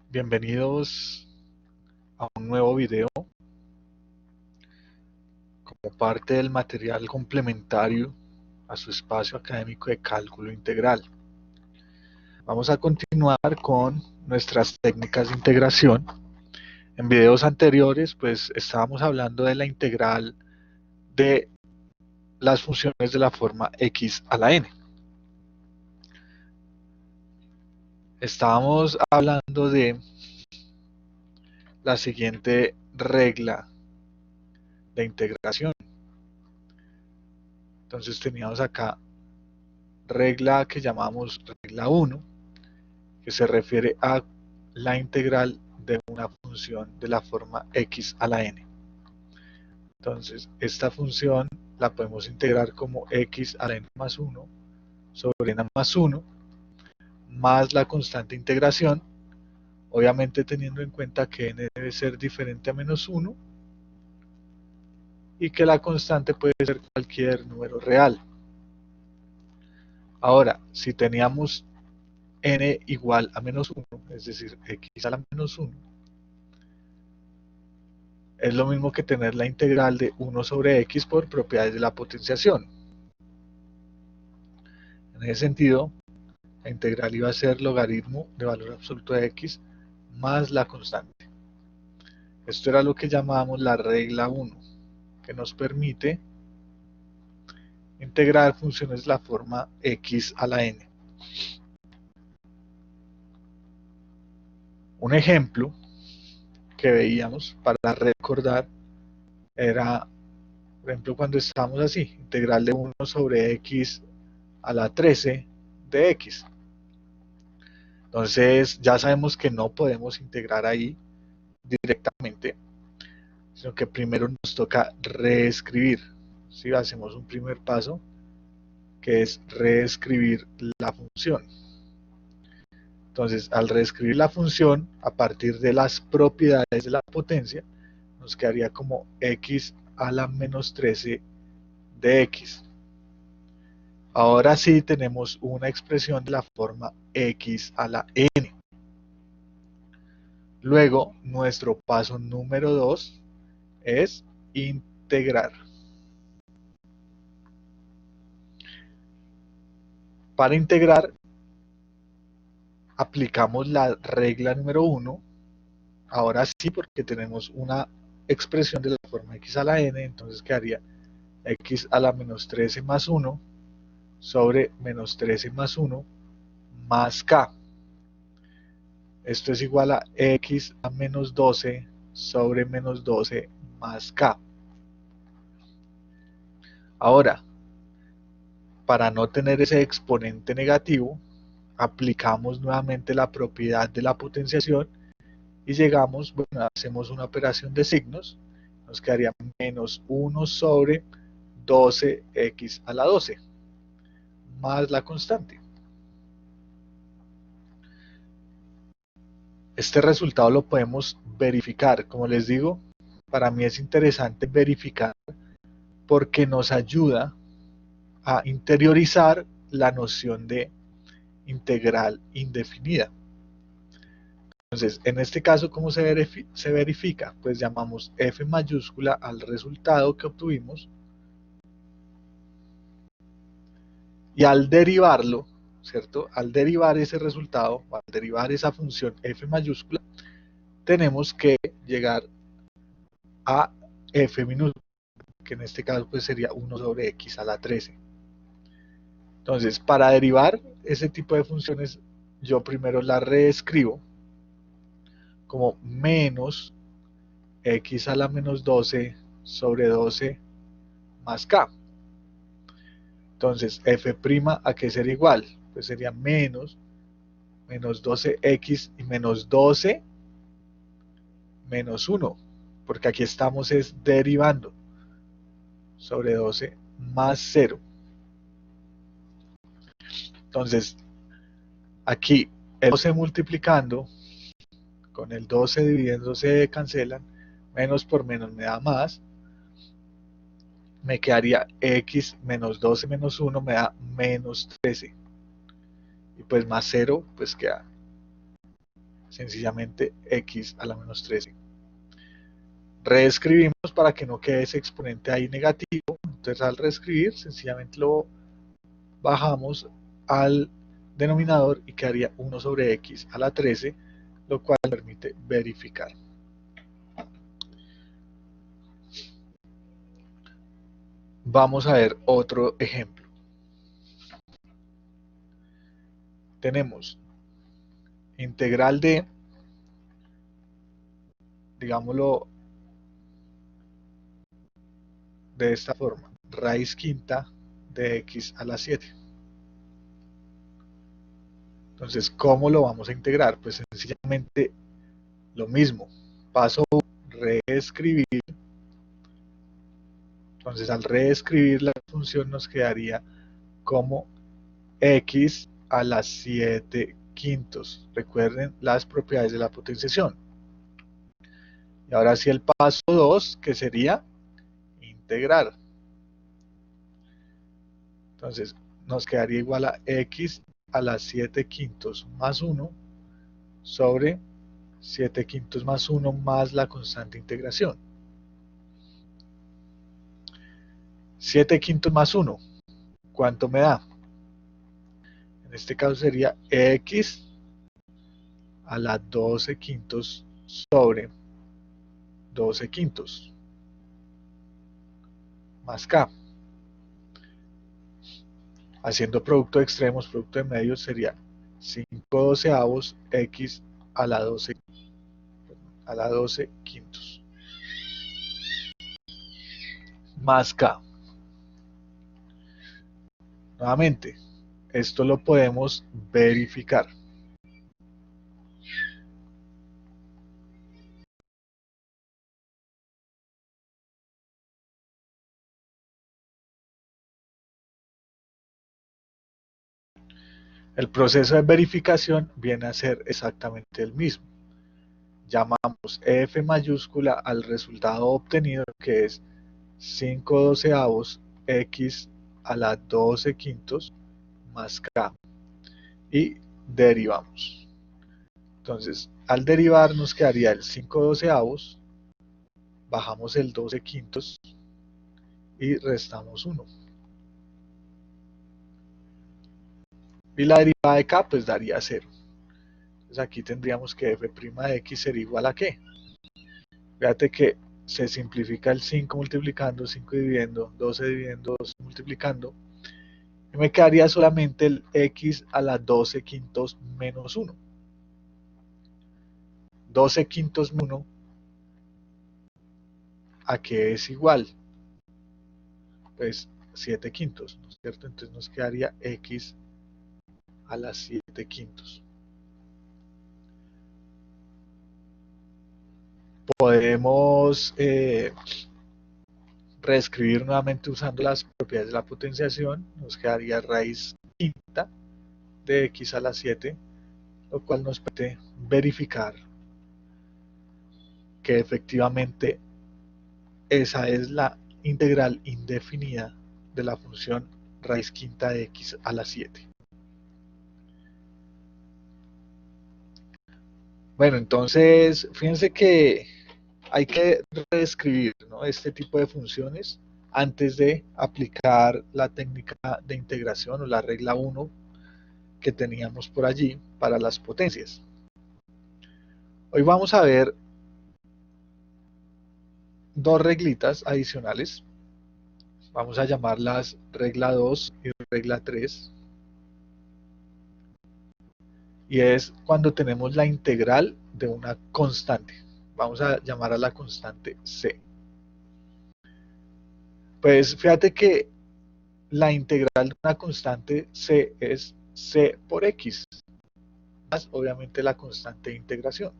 Bienvenidos a un nuevo video como parte del material complementario a su espacio académico de cálculo integral. Vamos a continuar con nuestras técnicas de integración. En videos anteriores pues estábamos hablando de la integral de las funciones de la forma x a la n. Estábamos hablando de la siguiente regla de integración. Entonces teníamos acá regla que llamamos regla 1, que se refiere a la integral de una función de la forma x a la n. Entonces esta función la podemos integrar como x a la n más 1 sobre n más 1 más la constante integración, obviamente teniendo en cuenta que n debe ser diferente a menos 1 y que la constante puede ser cualquier número real. Ahora, si teníamos n igual a menos 1, es decir, x a la menos 1, es lo mismo que tener la integral de 1 sobre x por propiedades de la potenciación. En ese sentido, la integral iba a ser logaritmo de valor absoluto de x más la constante. Esto era lo que llamábamos la regla 1, que nos permite integrar funciones de la forma x a la n. Un ejemplo que veíamos para recordar era, por ejemplo, cuando estábamos así, integral de 1 sobre x a la 13 de x. Entonces ya sabemos que no podemos integrar ahí directamente, sino que primero nos toca reescribir. ¿Sí? Hacemos un primer paso que es reescribir la función. Entonces, al reescribir la función a partir de las propiedades de la potencia, nos quedaría como x a la menos 13 de x. Ahora sí tenemos una expresión de la forma x a la n. Luego, nuestro paso número 2 es integrar. Para integrar, aplicamos la regla número 1. Ahora sí, porque tenemos una expresión de la forma x a la n, entonces quedaría x a la menos 13 más 1 sobre menos 13 más 1 más k. Esto es igual a x a menos 12 sobre menos 12 más k. Ahora, para no tener ese exponente negativo, aplicamos nuevamente la propiedad de la potenciación y llegamos, bueno, hacemos una operación de signos, nos quedaría menos 1 sobre 12x a la 12 más la constante. Este resultado lo podemos verificar. Como les digo, para mí es interesante verificar porque nos ayuda a interiorizar la noción de integral indefinida. Entonces, en este caso, ¿cómo se verifica? Pues llamamos f mayúscula al resultado que obtuvimos y al derivarlo, ¿cierto? Al derivar ese resultado, al derivar esa función f mayúscula, tenemos que llegar a f minúscula, que en este caso pues sería 1 sobre x a la 13. Entonces, para derivar ese tipo de funciones, yo primero la reescribo como menos x a la menos 12 sobre 12 más k. Entonces, f' a qué sería igual, pues sería menos 12x y menos 12 menos 1, porque aquí estamos es derivando sobre 12 más 0. Entonces, aquí el 12 multiplicando con el 12 dividiéndose cancelan, menos por menos me da más, me quedaría x menos 12 menos 1 me da menos 13, y pues más 0 pues queda sencillamente x a la menos 13. Reescribimos para que no quede ese exponente ahí negativo. Entonces al reescribir sencillamente lo bajamos al denominador y quedaría 1 sobre x a la 13, lo cual permite verificar. Vamos a ver otro ejemplo. Tenemos integral de, digámoslo de esta forma, raíz quinta de x a la 7. Entonces, ¿cómo lo vamos a integrar? Pues sencillamente lo mismo. Paso a reescribir. Entonces, al reescribir la función nos quedaría como x a la 7 quintos. Recuerden las propiedades de la potenciación. Y ahora sí el paso 2, que sería integrar. Entonces, nos quedaría igual a x a la 7 quintos más 1 sobre 7 quintos más 1 más la constante integración. 7 quintos más 1, ¿cuánto me da? En este caso sería x a la 12 quintos sobre 12 quintos más k. Haciendo producto de extremos, producto de medios, sería 5 doceavos x a la 12 quintos más k. Nuevamente, esto lo podemos verificar. El proceso de verificación viene a ser exactamente el mismo. Llamamos F mayúscula al resultado obtenido, que es 5 doceavos x a la 12 quintos más k, y derivamos. Entonces, al derivar nos quedaría el 5 doceavos, bajamos el 12 quintos y restamos 1. Y la derivada de k pues daría 0. Entonces aquí tendríamos que f' de x sería igual a ¿qué? Fíjate que se simplifica el 5 multiplicando, 5 dividiendo, 12 dividiendo, 12 multiplicando. Y me quedaría solamente el x a la 12 quintos menos 1. 12 quintos menos 1, ¿a qué es igual? Pues 7 quintos, ¿no es cierto? Entonces nos quedaría x a la 7 quintos. Podemos reescribir nuevamente usando las propiedades de la potenciación. Nos quedaría raíz quinta de x a la 7, lo cual nos permite verificar que efectivamente esa es la integral indefinida de la función raíz quinta de x a la 7. Bueno, entonces fíjense que hay que reescribir, ¿no?, este tipo de funciones antes de aplicar la técnica de integración o la regla 1 que teníamos por allí para las potencias. Hoy vamos a ver dos reglitas adicionales. Vamos a llamarlas regla 2 y regla 3. Y es cuando tenemos la integral de una constante. Vamos a llamar a la constante c. Pues fíjate que la integral de una constante c es c por x, más obviamente la constante de integración.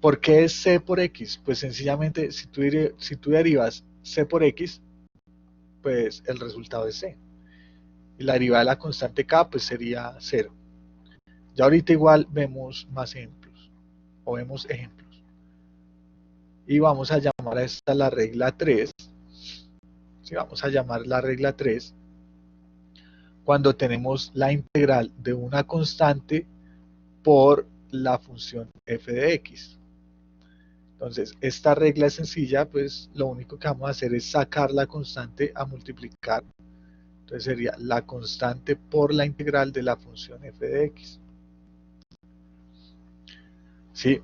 ¿Por qué es c por x? Pues sencillamente si tú derivas c por x, pues el resultado es c. Y la derivada de la constante k pues sería 0. Ya ahorita igual vemos más ejemplos, o vemos ejemplos. Y vamos a llamar a esta la regla 3. Sí, vamos a llamar la regla 3 cuando tenemos la integral de una constante por la función f de x. Entonces, esta regla es sencilla, pues lo único que vamos a hacer es sacar la constante a multiplicar. Entonces sería la constante por la integral de la función f de x. ¿Sí?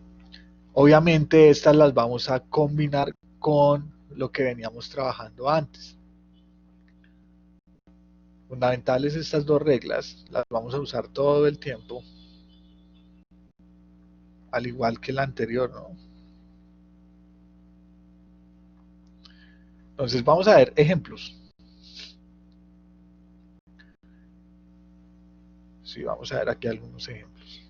Obviamente estas las vamos a combinar con lo que veníamos trabajando antes. Fundamentales estas dos reglas, las vamos a usar todo el tiempo, al igual que la anterior, ¿no? Entonces vamos a ver ejemplos. Sí, vamos a ver aquí algunos ejemplos.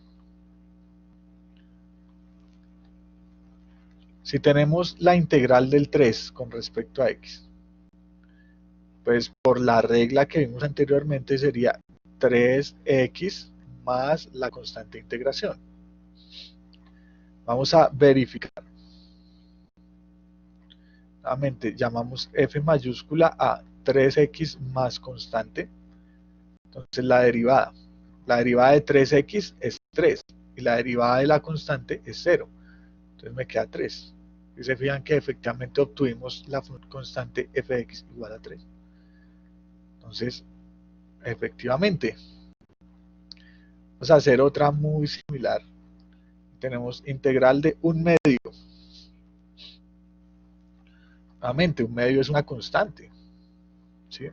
Si tenemos la integral del 3 con respecto a x, pues por la regla que vimos anteriormente sería 3x más la constante de integración. Vamos a verificar. Nuevamente llamamos f mayúscula a 3x más constante. Entonces la derivada de 3x es 3 y la derivada de la constante es 0. Entonces me queda 3. Y se fijan que efectivamente obtuvimos la constante f de x igual a 3. Entonces, efectivamente, vamos a hacer otra muy similar. Tenemos integral de 1/2. Nuevamente, 1/2 es una constante, ¿sí?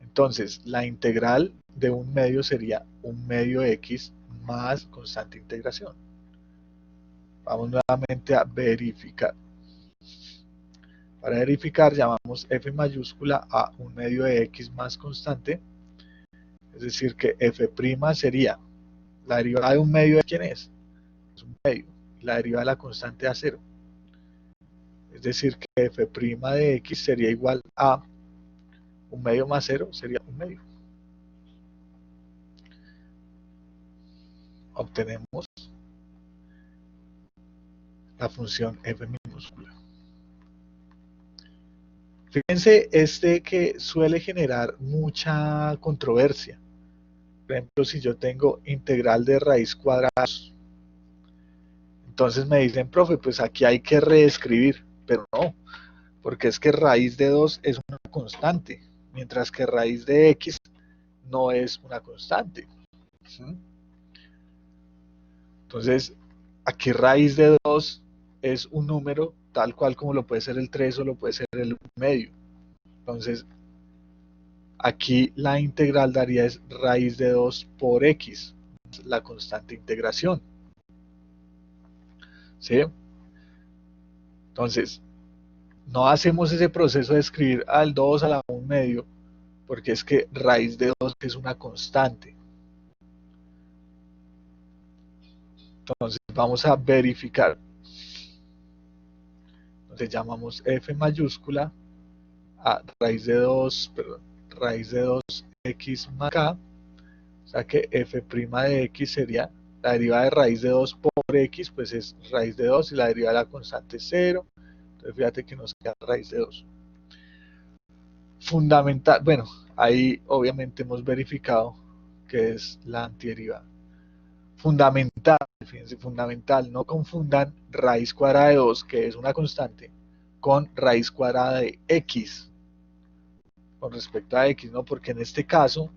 Entonces, la integral de 1/2 sería 1/2 x más constante de integración. Vamos nuevamente a verificar. Para verificar llamamos f mayúscula a 1/2 de x más constante. Es decir que f' sería la derivada de 1/2 de quién es 1/2. La derivada de la constante a 0. Es decir que f' de x sería igual a 1/2 más 0 sería 1/2. Obtenemos la función f minúscula. Fíjense que suele generar mucha controversia. Por ejemplo, si yo tengo integral de raíz cuadrada, entonces me dicen, profe, pues aquí hay que reescribir, pero no, porque es que raíz de 2 es una constante, mientras que raíz de x no es una constante. ¿Sí? Entonces, aquí raíz de 2 es un número tal cual como lo puede ser el 3 o lo puede ser el 1/2. Entonces, aquí la integral daría es raíz de 2 por x, la constante de integración. ¿Sí? Entonces, no hacemos ese proceso de escribir al 2 a la 1/2 porque es que raíz de 2 es una constante. Entonces vamos a verificar. Entonces llamamos f mayúscula a raíz de 2, perdón, raíz de 2x más k, o sea que f' de x sería la derivada de raíz de 2 por x, pues es raíz de 2 y la derivada de la constante es 0. Entonces fíjate que nos queda raíz de 2. Fundamental, bueno, ahí obviamente hemos verificado que es la antiderivada. Fundamental, fíjense, fundamental, no confundan raíz cuadrada de 2, que es una constante, con raíz cuadrada de x, con respecto a x, ¿no? Porque en este caso,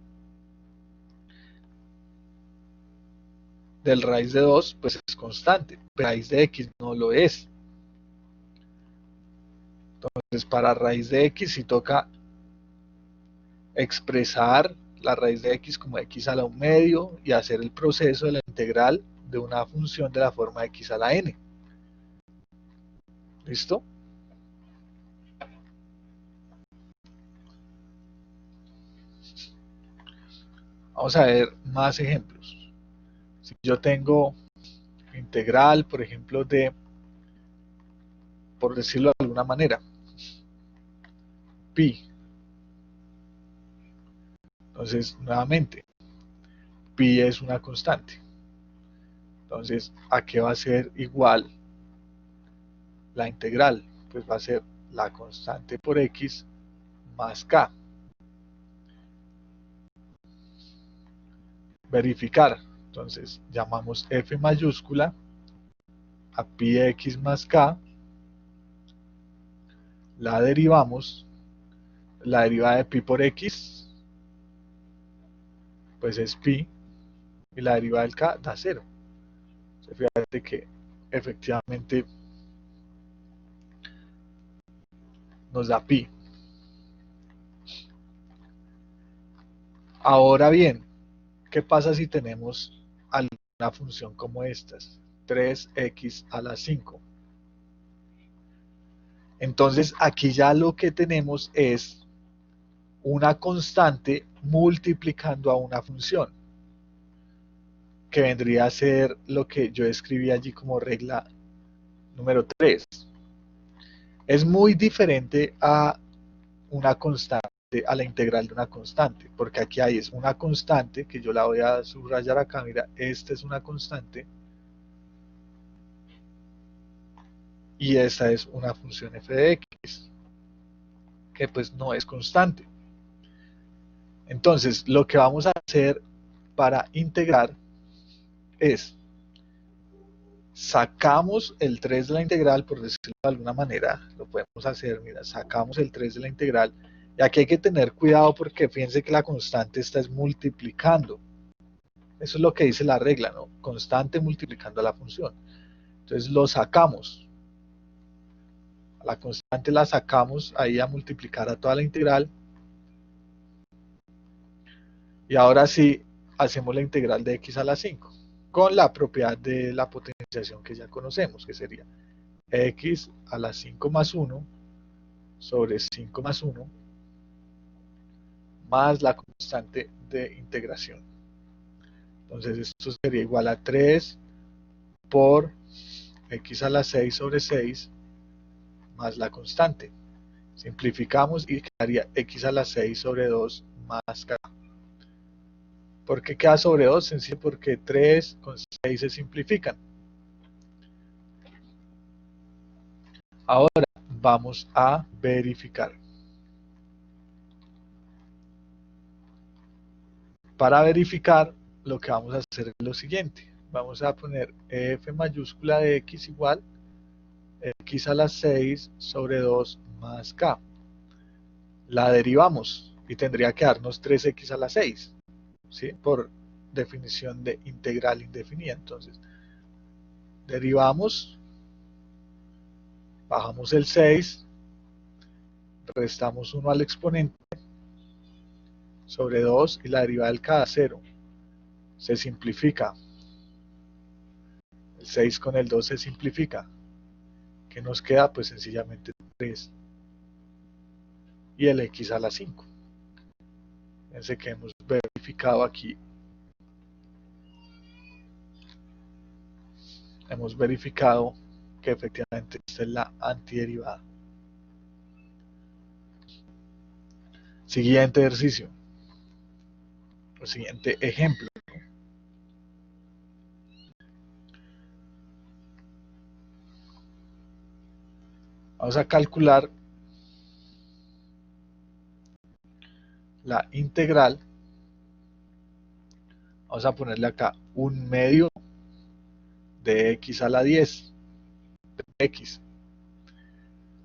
del raíz de 2, pues es constante, pero raíz de x no lo es. Entonces, para raíz de x sí toca expresar la raíz de x como x a la 1/2 y hacer el proceso de la integral de una función de la forma x a la n. ¿Listo? Vamos a ver más ejemplos. Si yo tengo integral, por ejemplo, de, por decirlo de alguna manera, pi. Entonces, nuevamente, pi es una constante. Entonces, ¿a qué va a ser igual la integral? Pues va a ser la constante por x más k. Verificar. Entonces llamamos f mayúscula a pi de x más k, la derivamos, la derivada de pi por x, pues es pi, y la derivada del k da 0. Fíjate que efectivamente nos da pi. Ahora bien, ¿qué pasa si tenemos alguna función como estas? 3x a la 5. Entonces aquí ya lo que tenemos es una constante multiplicando a una función, que vendría a ser lo que yo escribí allí como regla número 3. Es muy diferente a una constante, a la integral de una constante, porque aquí hay es una constante, que yo la voy a subrayar acá, mira, esta es una constante, y esta es una función f de x, que pues no es constante. Entonces, lo que vamos a hacer para integrar es, sacamos el 3 de la integral, por decirlo de alguna manera, lo podemos hacer, mira, sacamos el 3 de la integral, y aquí hay que tener cuidado porque fíjense que la constante está es multiplicando. Eso es lo que dice la regla, ¿no? Constante multiplicando a la función. Entonces lo sacamos. A la constante la sacamos ahí a multiplicar a toda la integral. Y ahora sí, hacemos la integral de x a la 5, con la propiedad de la potenciación que ya conocemos, que sería x a la 5 más 1 sobre 5 más 1 más la constante de integración. Entonces esto sería igual a 3 por x a la 6 sobre 6 más la constante. Simplificamos y quedaría x a la 6 sobre 2 más k. ¿Por qué queda sobre 2? Sencillo, porque 3 con 6 se simplifican. Ahora vamos a verificar. Para verificar, lo que vamos a hacer es lo siguiente. Vamos a poner f mayúscula de x igual x a la 6 sobre 2 más k. La derivamos y tendría que darnos 3x a la 6, ¿sí? Por definición de integral indefinida. Entonces, derivamos, bajamos el 6, restamos 1 al exponente sobre 2 y la derivada del k da 0. Se simplifica. El 6 con el 2 se simplifica. ¿Qué nos queda? Pues sencillamente 3. Y el x a la 5. Fíjense que hemos verificado aquí. Hemos verificado que efectivamente esta es la antiderivada. Siguiente ejercicio. El siguiente ejemplo. Vamos a calcular la integral. Vamos a ponerle acá 1/2 de x a la 10 de x.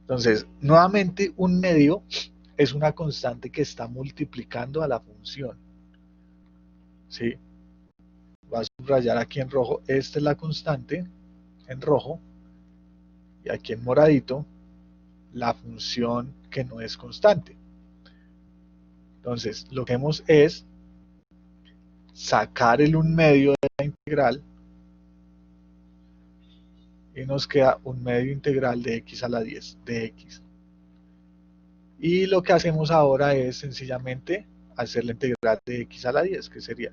Entonces, nuevamente 1/2 es una constante que está multiplicando a la función. ¿Sí? Voy a subrayar aquí en rojo, esta es la constante en rojo, y aquí en moradito la función que no es constante. Entonces, lo que hacemos es sacar el 1/2 de la integral y nos queda 1/2 integral de x a la 10 de x. Y lo que hacemos ahora es sencillamente hacer la integral de x a la 10, que sería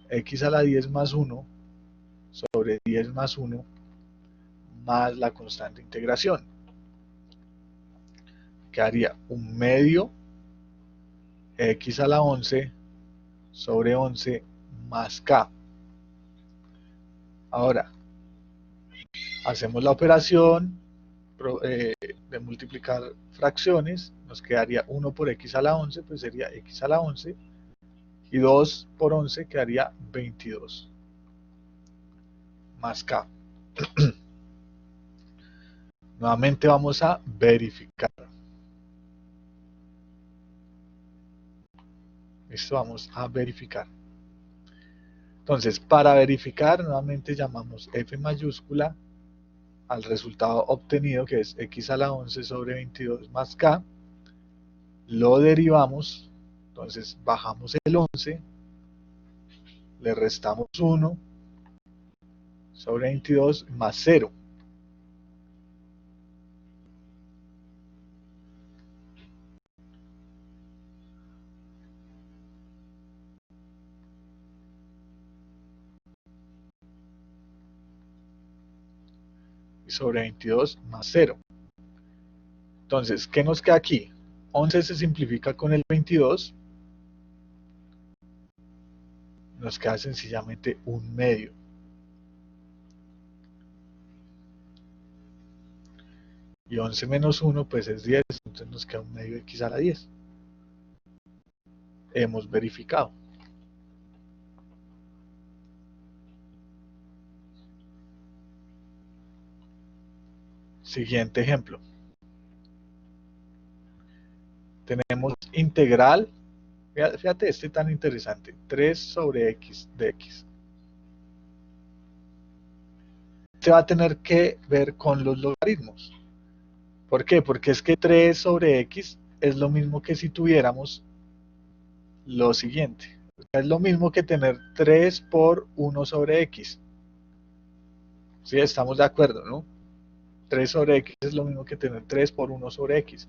x a la 10 más 1 sobre 10 más 1 más la constante de integración. Quedaría 1/2 x a la 11 sobre 11 más k. Ahora, hacemos la operación de multiplicar fracciones, nos quedaría 1 por x a la 11, pues sería x a la 11, y 2 por 11 quedaría 22. más k. Nuevamente vamos a verificar. Listo, vamos a verificar. Entonces, para verificar, nuevamente llamamos f mayúscula al resultado obtenido, que es x a la 11 sobre 22 más k. Lo derivamos, entonces bajamos el 11, le restamos 1 sobre 22 más 0. Sobre 22 más 0. Entonces, ¿qué nos queda aquí? 11 se simplifica con el 22. Nos queda sencillamente un medio. Y 11 menos 1 pues es 10, entonces nos queda un medio de x a la 10. Hemos verificado. Siguiente ejemplo. Tenemos integral, fíjate este tan interesante, 3 sobre x de x. Este va a tener que ver con los logaritmos. ¿Por qué? Porque es que 3 sobre x es lo mismo que si tuviéramos lo siguiente. Es lo mismo que tener 3 por 1 sobre x. Sí, estamos de acuerdo, ¿no? 3 sobre x es lo mismo que tener 3 por 1 sobre x.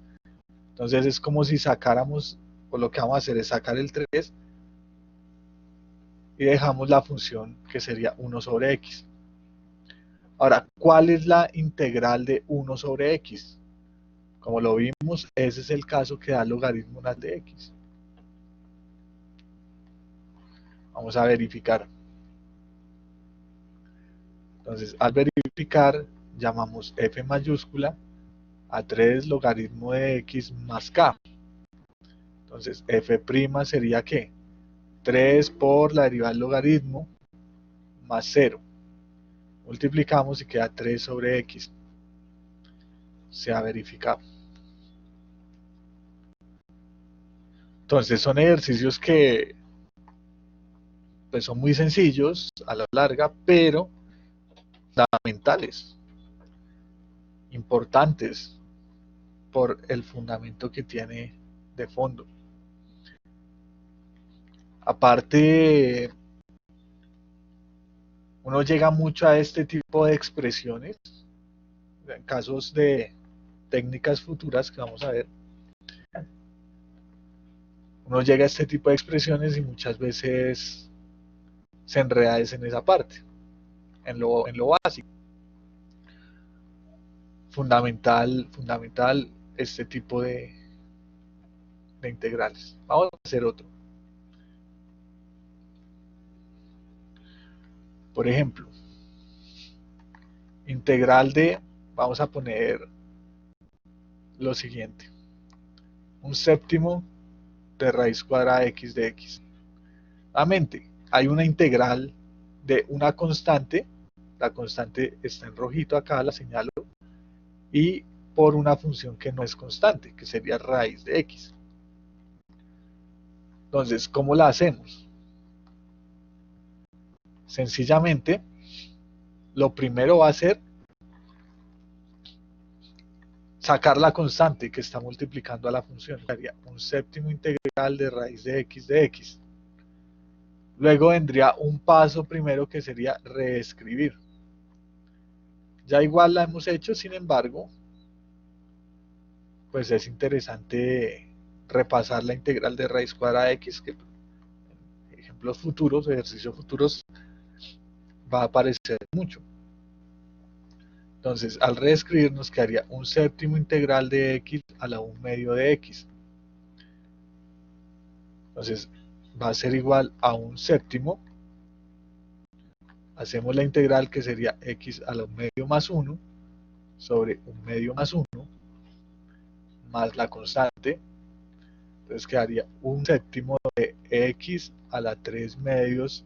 Entonces es como si sacáramos, o lo que vamos a hacer es sacar el 3 y dejamos la función que sería 1 sobre x. Ahora, ¿cuál es la integral de 1 sobre x? Como lo vimos, ese es el caso que da logaritmo natural de x. Vamos a verificar. Entonces, al verificar, llamamos f mayúscula a 3 logaritmo de x más k. Entonces, f' sería ¿qué? 3 por la derivada del logaritmo más 0. Multiplicamos y queda 3 sobre x. Se ha verificado. Entonces, son ejercicios que pues, son muy sencillos a la larga, pero fundamentales, importantes por el fundamento que tiene de fondo. Aparte, uno llega mucho a este tipo de expresiones en casos de técnicas futuras que vamos a ver. Uno llega a este tipo de expresiones y muchas veces se enreda en esa parte, en lo básico. Fundamental este tipo de integrales. Vamos a hacer otro. Por ejemplo, integral de, vamos a poner lo siguiente, un séptimo de raíz cuadrada de x de x. Nuevamente, hay una integral de una constante, la constante está en rojito acá, la señalo, y por una función que no es constante, que sería raíz de x. Entonces, ¿cómo la hacemos? Sencillamente, lo primero va a ser sacar la constante que está multiplicando a la función. Sería un séptimo integral de raíz de x de x. Luego vendría un paso primero que sería reescribir. Ya igual la hemos hecho, sin embargo, pues es interesante repasar la integral de raíz cuadrada de x, que en ejemplos futuros, ejercicios futuros, va a aparecer mucho. Entonces, al reescribir nos quedaría un séptimo integral de x a la 1 medio de x. Entonces, va a ser igual a un séptimo. Hacemos la integral que sería x a la 1 medio más 1 sobre 1 medio más 1 más la constante. Entonces quedaría un séptimo de x a la 3 medios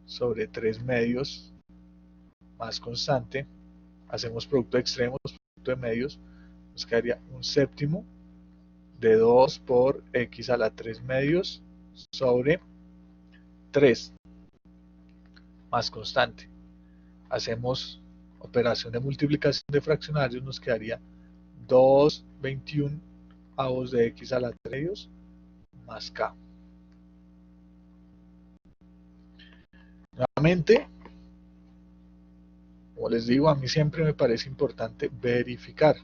sobre 3 medios más constante, hacemos producto de extremos, producto de medios, nos quedaría un séptimo de 2 por x a la 3 medios sobre 3 más constante. Hacemos operación de multiplicación de fraccionarios, nos quedaría 2/21 avos de x a la 3 medios más k. Nuevamente, como les digo, a mí siempre me parece importante verificar,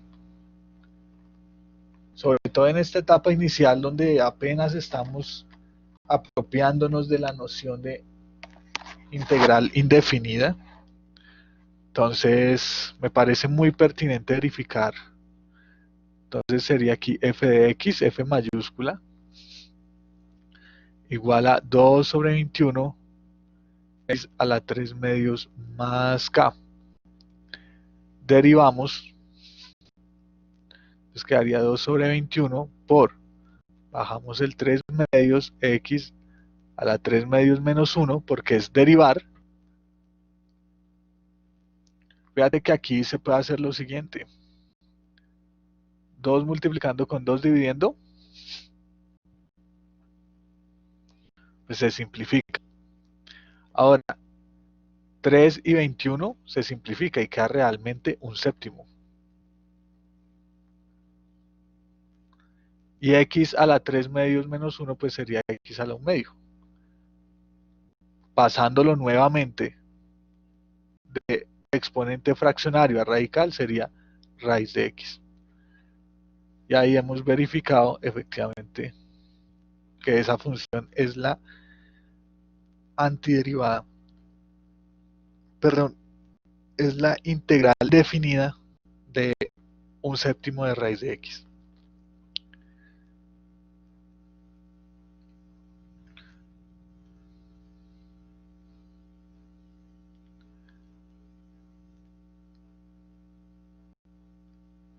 sobre todo en esta etapa inicial donde apenas estamos apropiándonos de la noción de integral indefinida. Entonces me parece muy pertinente verificar. Entonces sería aquí f de x, f mayúscula, igual a 2 sobre 21 x a la 3 medios más k. Derivamos, pues quedaría 2 sobre 21 por, bajamos el 3 medios x a la 3 medios menos 1, porque es derivar. Fíjate que aquí se puede hacer lo siguiente. 2 multiplicando con 2 dividiendo, pues se simplifica. Ahora, 3 y 21 se simplifica y queda realmente un séptimo. Y x a la 3 medios menos 1 pues sería x a la 1 medio. Pasándolo nuevamente de exponente fraccionario a radical sería raíz de x. Y ahí hemos verificado efectivamente que esa función es la antiderivada, perdón, es la integral definida de un séptimo de raíz de x.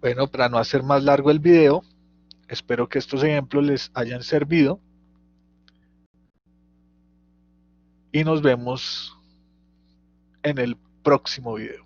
Bueno, para no hacer más largo el video, espero que estos ejemplos les hayan servido y nos vemos en el próximo video.